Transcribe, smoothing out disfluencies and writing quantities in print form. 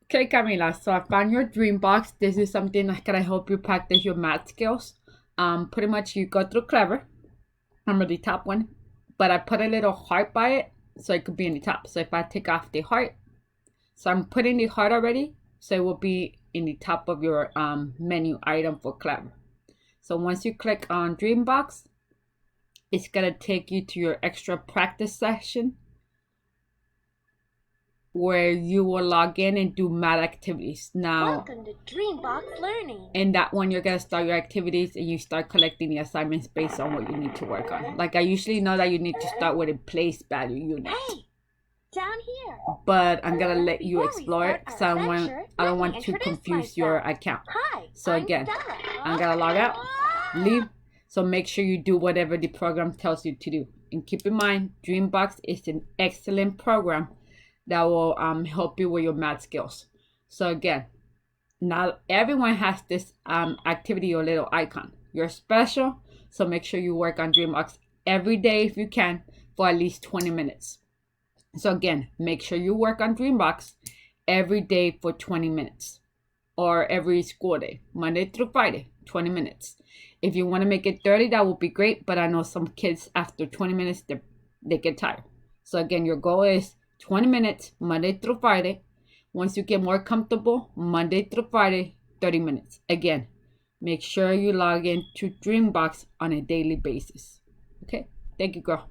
Okay, Camila, so I found your DreamBox. This is something that's gonna help you practice your math skills. Pretty much you go through Clever. I'm the top one, but I put a little heart by it so it could be in the top. So if I take off the heart, so I'm putting the heart already, so it will be in the top of your menu item for Clever. So once you click on DreamBox, it's gonna take you to your extra practice session, where you will log in and do math activities. Now, welcome to DreamBox Learning. In that one, you're gonna start your activities and you start collecting the assignments based on what you need to work on. Like I usually know that you need to start with a place value unit. Hey, down here. But I'm gonna let you explore it because I don't want to confuse your account. Hi. So again, I'm gonna log out, leave. So make sure you do whatever the program tells you to do. And keep in mind, DreamBox is an excellent program that will help you with your math skills. So again, not everyone has this activity or little icon. You're special, so make sure you work on DreamBox every day if you can for at least 20 minutes. So again, make sure you work on DreamBox every day for 20 minutes or every school day, Monday through Friday, 20 minutes. If you want to make it 30, that would be great, but I know some kids after 20 minutes, they get tired. So again, your goal is 20 minutes, Monday through Friday. Once you get more comfortable, Monday through Friday, 30 minutes. Again, make sure you log in to DreamBox on a daily basis. Okay? Thank you, girl.